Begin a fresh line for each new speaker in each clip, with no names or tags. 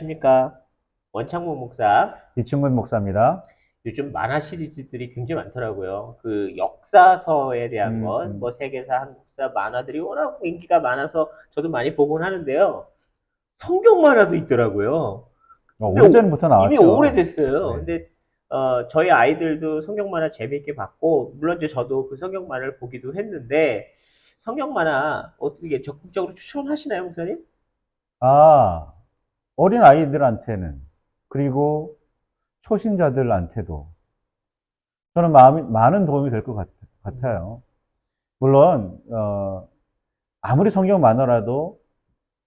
안녕하십니까. 원창모 목사.
이충근 목사입니다.
요즘 만화 시리즈들이 굉장히 많더라고요. 그 역사서에 대한
음,
것, 뭐
음.
세계사, 한국사 만화들이 워낙 인기가 많아서 저도 많이 보곤 하는데요. 성경 만화도 있더라고요. 근데
오래전부터
이미
나왔죠.
오래됐어요.
네.
근데 저희 아이들도 성경 만화 재미있게 봤고, 물론 이제 저도 그 성경 만화를 보기도 했는데, 성경 만화 어떻게 적극적으로 추천하시나요, 목사님?
아, 어린 아이들한테는, 그리고 초신자들한테도 저는 많은 도움이 될 것
음,
같아요. 물론, 아무리 성경 만화라도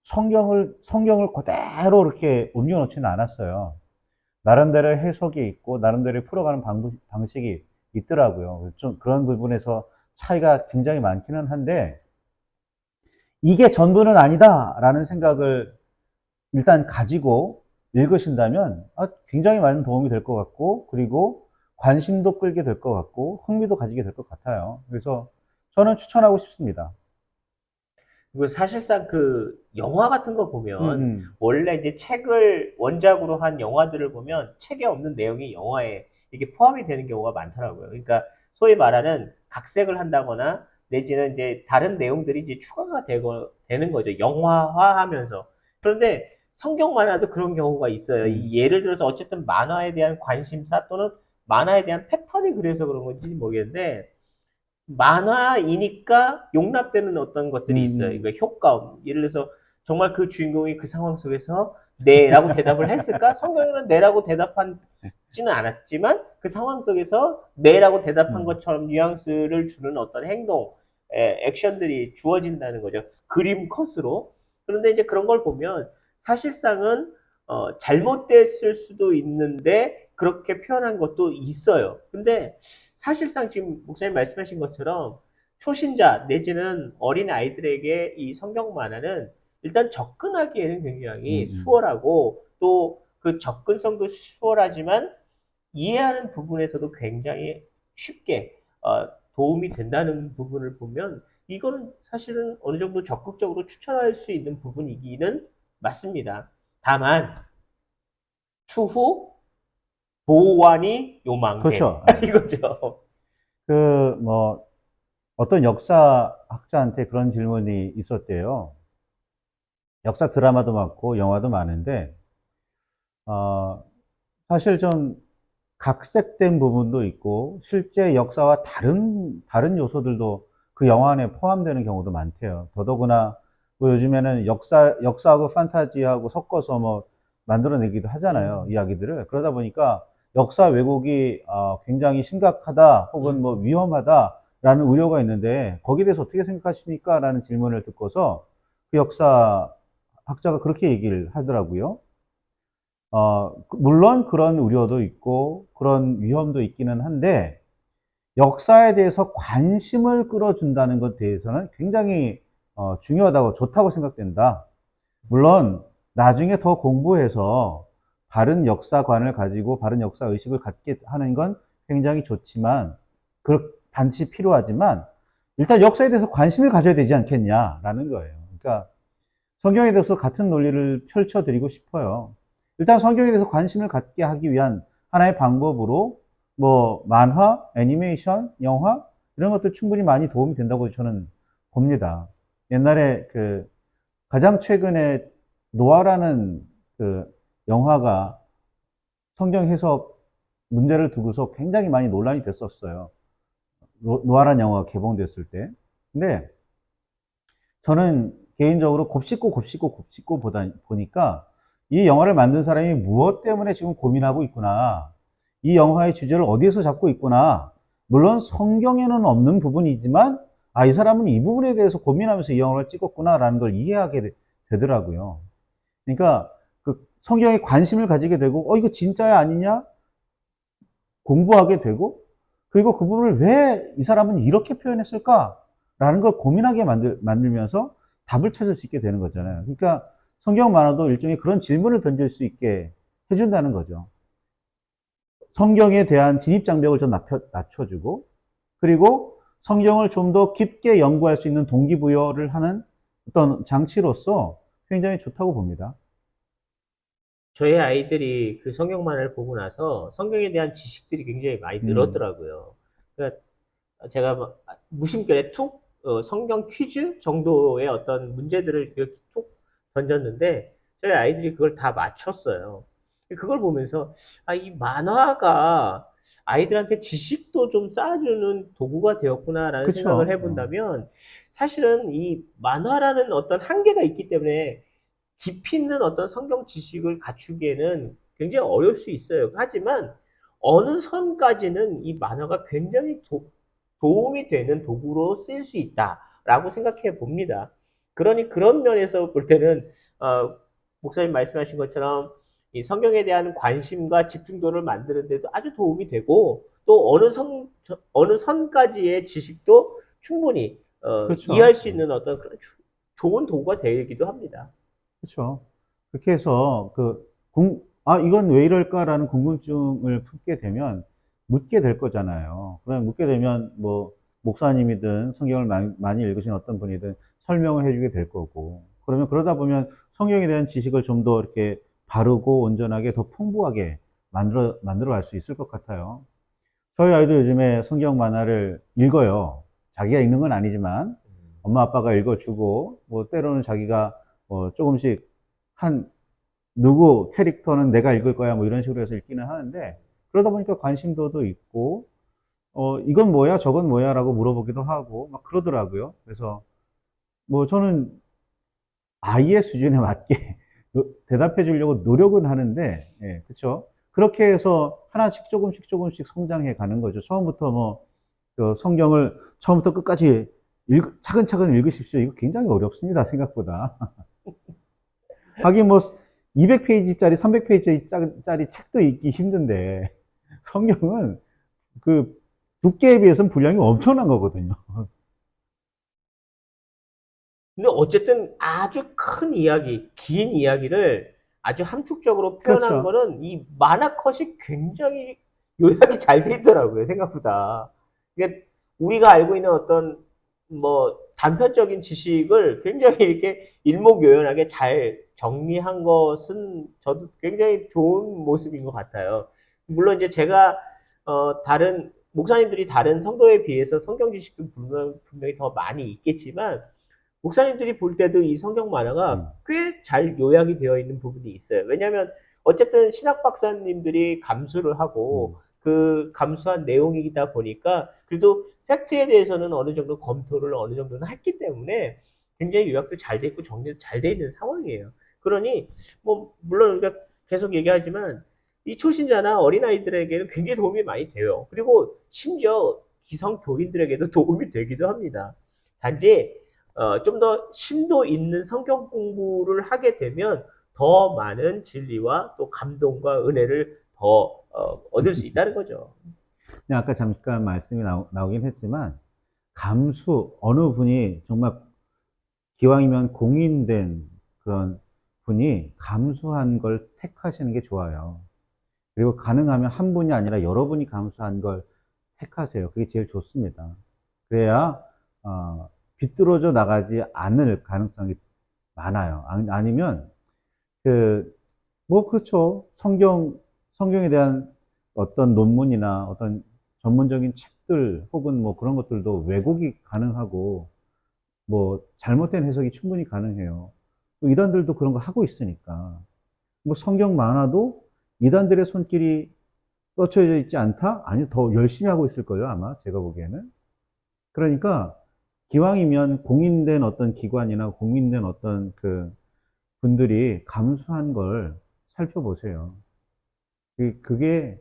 성경을 그대로 이렇게 옮겨놓지는 않았어요. 나름대로 해석이 있고, 나름대로 풀어가는 방식이 있더라고요. 좀 그런 부분에서 차이가 굉장히 많기는 한데, 이게 전부는 아니다라는 생각을 일단 가지고 읽으신다면 굉장히 많은 도움이 될 것 같고, 그리고 관심도 끌게 될 것 같고, 흥미도 가지게 될 것 같아요. 그래서 저는 추천하고 싶습니다.
그리고 사실상 그 영화 같은 거
음,
보면
음.
원래 이제 책을 원작으로 한 영화들을 보면 책에 없는 내용이 영화에 이게 포함이 되는 경우가 많더라고요. 그러니까 소위 말하는 각색을 한다거나 내지는 이제 다른 내용들이 이제 추가가 되는 거죠. 영화화하면서. 그런데 성경 만화도 그런 경우가 있어요. 이
음.
예를 들어서 어쨌든 만화에 대한 관심사 또는 만화에 대한 패턴이 그래서 그런 건지 모르겠는데 만화이니까 용납되는 어떤
음,
것들이 있어요.
음.
그러니까 효과음. 예를 들어서 정말 그 주인공이 그 상황 속에서 네라고 대답을 했을까? 성경에는 네라고 대답하지는 않았지만 그 상황 속에서 네라고 대답한
음.
것처럼 뉘앙스를 주는 어떤 행동, 액션들이 주어진다는 거죠. 그림 컷으로. 그런데 이제 그런 걸 보면 사실상은 잘못됐을 수도 있는데 그렇게 표현한 것도 있어요. 근데 사실상 지금 목사님 말씀하신 것처럼 초신자 내지는 어린 아이들에게 이 성경 만화는 일단 접근하기에는
음,
굉장히
음.
수월하고 또 그 접근성도 수월하지만 이해하는 부분에서도 굉장히 쉽게 도움이 된다는 부분을 보면 이거는 사실은 어느 정도 적극적으로 추천할 수 있는 부분이기는 맞습니다. 다만 추후 보완이 요망됨
그렇죠. 예.
이거죠.
뭐, 어떤 역사학자한테 그런 질문이 있었대요. 역사 드라마도 많고, 영화도 많은데, 어, 사실 좀 각색된 부분도 있고 실제 역사와 다른 요소들도 그 영화 안에 포함되는 경우도 많대요. 더더구나 뭐 요즘에는 역사하고 판타지하고 섞어서 뭐 만들어내기도 하잖아요.
음,
이야기들을. 그러다 보니까 역사 왜곡이 굉장히 심각하다 혹은 뭐
음.
위험하다라는 우려가 있는데 거기에 대해서 어떻게 생각하십니까? 라는 질문을 듣고서 그 역사 학자가 그렇게 얘기를 하더라고요. 물론 그런 우려도 있고 그런 위험도 있기는 한데 역사에 대해서 관심을 끌어준다는 것 대해서는 굉장히 중요하다고 좋다고 생각된다. 물론 나중에 더 공부해서 바른 역사관을 가지고 바른 역사 의식을 갖게 하는 건 굉장히 좋지만 그 반드시 필요하지만 일단 역사에 대해서 관심을 가져야 되지 않겠냐라는 거예요. 그러니까 성경에 대해서 같은 논리를 펼쳐드리고 싶어요. 일단 성경에 대해서 관심을 갖게 하기 위한 하나의 방법으로 뭐 만화, 애니메이션, 영화 이런 것들 충분히 많이 도움이 된다고 저는 봅니다. 옛날에 가장 최근에 노아라는 그 영화가 성경 해석 문제를 두고서 굉장히 많이 논란이 됐었어요. 노아라는 영화가 개봉됐을 때. 근데 저는 개인적으로 곱씹고 보니까 이 영화를 만든 사람이 무엇 때문에 지금 고민하고 있구나. 이 영화의 주제를 어디에서 잡고 있구나. 물론 성경에는 없는 부분이지만, 이 사람은 이 부분에 대해서 고민하면서 이 영화를 찍었구나라는 걸 이해하게 되더라고요. 그러니까 그 성경에 관심을 가지게 되고, 이거 진짜야 아니냐? 공부하게 되고, 그리고 그 부분을 왜 이 사람은 이렇게 표현했을까라는 걸 고민하게 만들면서 답을 찾을 수 있게 되는 거잖아요. 그러니까 성경 만화도 일종의 그런 질문을 던질 수 있게 해준다는 거죠. 성경에 대한 진입장벽을 좀 낮춰주고, 그리고 성경을 좀 더 깊게 연구할 수 있는 동기부여를 하는 어떤 장치로서 굉장히 좋다고 봅니다.
저희 아이들이 그 성경 만화를 보고 나서 성경에 대한 지식들이 굉장히 많이
음,
늘었더라고요. 그러니까 제가 뭐 무심결에 툭 성경 퀴즈 정도의 어떤 문제들을 이렇게 툭 던졌는데 저희 아이들이 그걸 다 맞췄어요. 그걸 보면서 이 만화가 아이들한테 지식도 좀 쌓아주는 도구가 되었구나라는 생각을
그쵸.
해본다면 사실은 이 만화라는 어떤 한계가 있기 때문에 깊이 있는 어떤 성경 지식을 갖추기에는 굉장히 어려울 수 있어요. 하지만 어느 선까지는 이 만화가 굉장히 도움이 되는 도구로 쓰일 수 있다라고 생각해 봅니다. 그러니 그런 면에서 볼 때는 어, 목사님 말씀하신 것처럼 이 성경에 대한 관심과 집중도를 만드는 데도 아주 도움이 되고 또 어느 선까지의 지식도 충분히 이해할
그렇죠.
수 있는 어떤 그런 좋은 도구가 되기도 합니다.
그렇죠. 그렇게 해서 이건 왜 이럴까라는 궁금증을 품게 되면 묻게 될 거잖아요. 그럼 묻게 되면 뭐 목사님이든 성경을 많이 읽으신 어떤 분이든 설명을 해주게 될 거고. 그러면 그러다 보면 성경에 대한 지식을 좀 더 이렇게 바르고 온전하게 더 풍부하게 만들어 갈 수 있을 것 같아요. 저희 아이도 요즘에 성경 만화를 읽어요. 자기가 읽는 건 아니지만 엄마 아빠가 읽어주고 뭐 때로는 자기가 뭐 조금씩 한 누구 캐릭터는 내가 읽을 거야 뭐 이런 식으로 해서 읽기는 하는데 그러다 보니까 관심도도 있고 이건 뭐야 저건 뭐야 라고 물어보기도 하고 막 그러더라고요. 그래서 뭐 저는 아이의 수준에 맞게 대답해 주려고 노력은 하는데 예, 그렇죠. 그렇게 해서 하나씩 조금씩 조금씩 성장해 가는 거죠. 처음부터 뭐 성경을 처음부터 끝까지 차근차근 읽으십시오. 이거 굉장히 어렵습니다. 생각보다. 하긴 뭐 200페이지짜리, 300페이지짜리 책도 읽기 힘든데 성경은 그 두께에 비해서는 분량이 엄청난 거거든요.
근데 어쨌든 아주 큰 이야기, 긴 이야기를 아주 함축적으로 표현한
그렇죠.
거는 이 만화 컷이 굉장히 요약이 잘 돼 있더라고요, 생각보다. 그러니까 우리가 알고 있는 어떤 뭐 단편적인 지식을 굉장히 이렇게 일목요연하게 잘 정리한 것은 저도 굉장히 좋은 모습인 것 같아요. 물론 이제 제가 다른 목사님들이 다른 성도에 비해서 성경 지식도 분명히 더 많이 있겠지만 목사님들이 볼 때도 이 성경 만화가
음,
꽤 잘 요약이 되어 있는 부분이 있어요. 왜냐하면 어쨌든 신학 박사님들이 감수를 하고
음.
그 감수한 내용이다 보니까 그래도 팩트에 대해서는 어느 정도 검토를 어느 정도는 했기 때문에 굉장히 요약도 잘 돼 있고 정리도 잘 돼 있는 상황이에요. 그러니 뭐 물론 우리가 계속 얘기하지만 이 초신자나 어린아이들에게는 굉장히 도움이 많이 돼요. 그리고 심지어 기성 교인들에게도 도움이 되기도 합니다. 단지 좀 더 심도 있는 성경 공부를 하게 되면 더 많은 진리와 또 감동과 은혜를 더 얻을 수 있다는 거죠.
그냥 아까 잠깐 말씀이 나오긴 했지만 어느 분이 정말 기왕이면 공인된 그런 분이 감수한 걸 택하시는 게 좋아요. 그리고 가능하면 한 분이 아니라 여러 분이 감수한 걸 택하세요. 그게 제일 좋습니다. 그래야 비뚤어져 나가지 않을 가능성이 많아요. 아니면 그 뭐 그렇죠. 성경에 대한 어떤 논문이나 어떤 전문적인 책들 혹은 뭐 그런 것들도 왜곡이 가능하고 뭐 잘못된 해석이 충분히 가능해요. 또 이단들도 그런 거 하고 있으니까. 뭐 성경 만화도 이단들의 손길이 뻗쳐져 있지 않다? 아니, 더 열심히 하고 있을 거예요, 아마. 제가 보기에는. 그러니까, 기왕이면 공인된 어떤 기관이나 공인된 어떤 분들이 감수한 걸 살펴보세요. 그게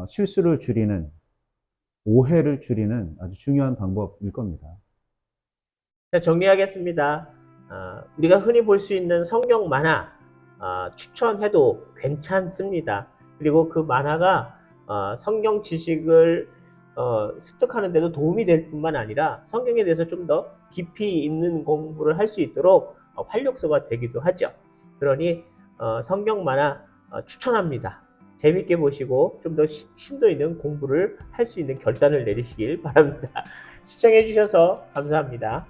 실수를 줄이는, 오해를 줄이는 아주 중요한 방법일 겁니다.
자, 정리하겠습니다. 우리가 흔히 볼 수 있는 성경 만화 추천해도 괜찮습니다. 그리고 그 만화가 성경 지식을 습득하는 데도 도움이 될 뿐만 아니라 성경에 대해서 좀 더 깊이 있는 공부를 할 수 있도록 활력소가 되기도 하죠. 그러니 성경 만화 추천합니다. 재밌게 보시고 좀 더 심도 있는 공부를 할 수 있는 결단을 내리시길 바랍니다. 시청해 주셔서 감사합니다.